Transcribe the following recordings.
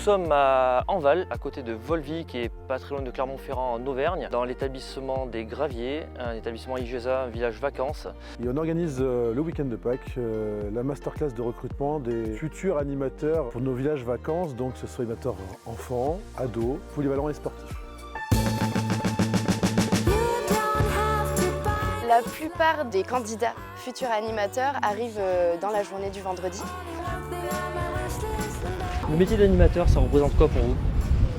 sommes à Enval, à côté de Volvic, qui est pas très loin de Clermont-Ferrand en Auvergne, dans l'établissement des Graviers, un établissement IGESA, un village vacances. Et on organise le week-end de Pâques, la masterclass de recrutement des futurs animateurs pour nos villages vacances, donc ce sont animateurs enfants, ados, polyvalents et sportifs. La plupart des candidats futurs animateurs arrivent dans la journée du vendredi. Le métier d'animateur, ça représente quoi pour vous?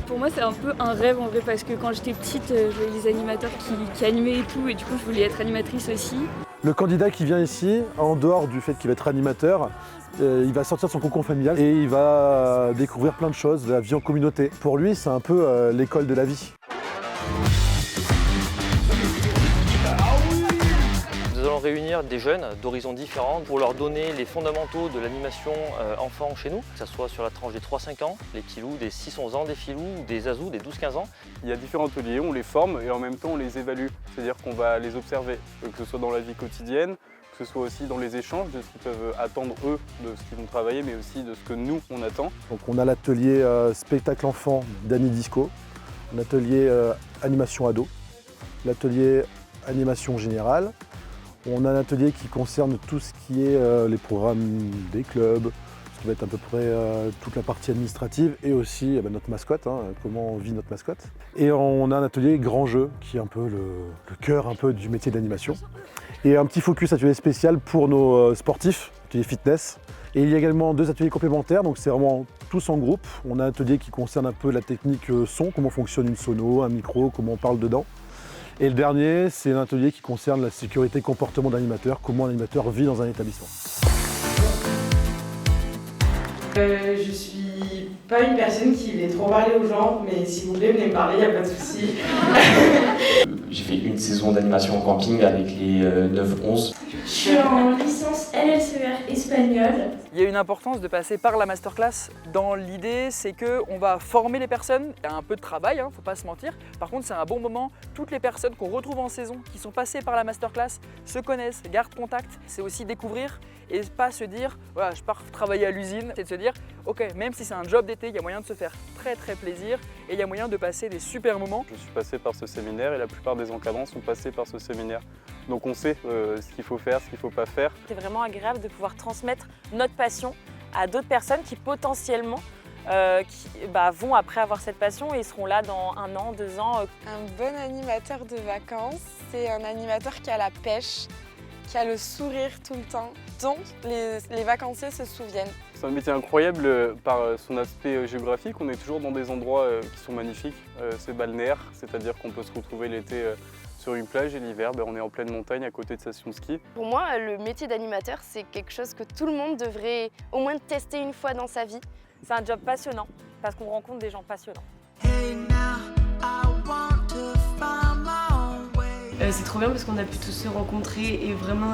Pour moi, c'est un peu un rêve en vrai parce que quand j'étais petite, je voyais les animateurs qui animaient et tout, et du coup, je voulais être animatrice aussi. Le candidat qui vient ici, en dehors du fait qu'il va être animateur, il va sortir de son cocon familial et il va découvrir plein de choses, de la vie en communauté. Pour lui, c'est un peu l'école de la vie. Nous allons réunir des jeunes d'horizons différents pour leur donner les fondamentaux de l'animation enfant chez nous, que ce soit sur la tranche des 3-5 ans, les petits loups des 6-11 ans, des filous, des azous, des 12-15 ans. Il y a différents ateliers, on les forme et en même temps on les évalue, c'est-à-dire qu'on va les observer, que ce soit dans la vie quotidienne, que ce soit aussi dans les échanges, de ce qu'ils peuvent attendre eux, de ce qu'ils vont travailler, mais aussi de ce que nous on attend. Donc on a l'atelier spectacle enfant d'Annie Disco, l'atelier animation ado, l'atelier animation générale. On a un atelier qui concerne tout ce qui est les programmes des clubs, ce qui va être à peu près toute la partie administrative et aussi notre mascotte, comment vit notre mascotte. Et on a un atelier grand jeu qui est un peu le cœur un peu du métier d'animation. Et un petit focus atelier spécial pour nos sportifs, atelier fitness. Et il y a également 2 ateliers complémentaires, donc c'est vraiment tous en groupe. On a un atelier qui concerne un peu la technique son, comment fonctionne une sono, un micro, comment on parle dedans. Et le dernier, c'est un atelier qui concerne la sécurité comportement d'animateur, comment un animateur vit dans un établissement. Je suis pas une personne qui va trop parler aux gens, mais si vous voulez venir me parler, il n'y a pas de souci. J'ai fait une saison d'animation en camping avec les 9-11. Je suis en licence LLCR espagnol. Il y a une importance de passer par la masterclass. Dans l'idée, c'est qu'on va former les personnes. Il y a un peu de travail, faut pas se mentir. Par contre, c'est un bon moment. Toutes les personnes qu'on retrouve en saison, qui sont passées par la masterclass, se connaissent, gardent contact. C'est aussi découvrir et pas se dire, voilà, je pars travailler à l'usine. C'est de se dire, ok, même si c'est un job d'été, il y a moyen de se faire très plaisir et il y a moyen de passer des super moments. Je suis passé par ce séminaire et la plupart des encadrants sont passés par ce séminaire. Donc on sait ce qu'il faut faire, ce qu'il ne faut pas faire. C'est vraiment agréable de pouvoir transmettre notre passion à d'autres personnes qui potentiellement vont après avoir cette passion et seront là dans 1 an, 2 ans. Un bon animateur de vacances, c'est un animateur qui a la pêche, qui a le sourire tout le temps, dont les vacanciers se souviennent. C'est un métier incroyable par son aspect géographique. On est toujours dans des endroits qui sont magnifiques. C'est balnéaire, c'est-à-dire qu'on peut se retrouver l'été sur une plage et l'hiver, on est en pleine montagne à côté de station de ski. Pour moi, le métier d'animateur, c'est quelque chose que tout le monde devrait au moins tester une fois dans sa vie. C'est un job passionnant parce qu'on rencontre des gens passionnants. C'est trop bien parce qu'on a pu tous se rencontrer et vraiment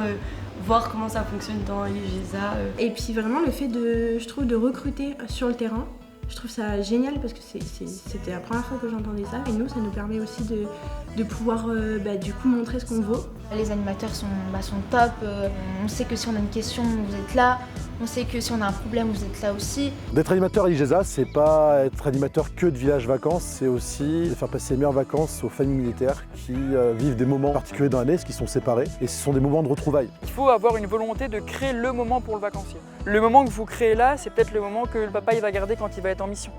voir comment ça fonctionne dans IGESA. Et puis vraiment le fait je trouve, de recruter sur le terrain, je trouve ça génial parce que c'était la première fois que j'entendais ça et nous, ça nous permet aussi de pouvoir du coup montrer ce qu'on vaut. Les animateurs sont top, on sait que si on a une question, vous êtes là. On sait que si on a un problème, vous êtes là aussi. D'être animateur à IGESA, c'est pas être animateur que de village vacances, c'est aussi faire passer les meilleures vacances aux familles militaires qui vivent des moments particuliers dans l'année, parce qu'ils sont séparés, et ce sont des moments de retrouvailles. Il faut avoir une volonté de créer le moment pour le vacancier. Le moment que vous créez là, c'est peut-être le moment que le papa il va garder quand il va être en mission.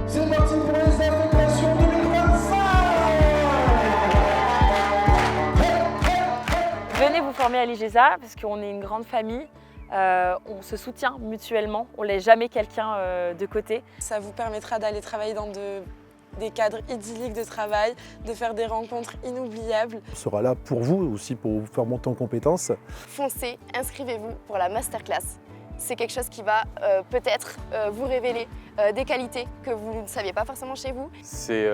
C'est parti pour les affectations 2025. Venez vous former à l'IGESA parce qu'on est une grande famille, on se soutient mutuellement, on ne laisse jamais quelqu'un de côté. Ça vous permettra d'aller travailler dans des cadres idylliques de travail, de faire des rencontres inoubliables. On sera là pour vous aussi, pour vous faire monter en compétences. Foncez, inscrivez-vous pour la masterclass. C'est quelque chose qui va peut-être vous révéler des qualités que vous ne saviez pas forcément chez vous. C'est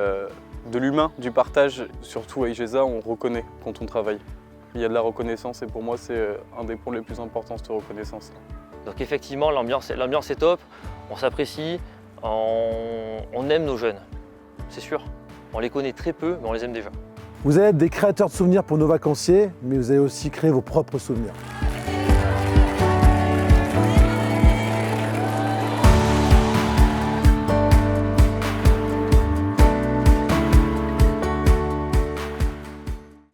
de l'humain, du partage, surtout à IGESA, on reconnaît quand on travaille. Il y a de la reconnaissance et pour moi c'est un des points les plus importants, cette reconnaissance. Donc effectivement l'ambiance est top, on s'apprécie, on aime nos jeunes, c'est sûr. On les connaît très peu mais on les aime déjà. Vous allez être des créateurs de souvenirs pour nos vacanciers, mais vous allez aussi créer vos propres souvenirs.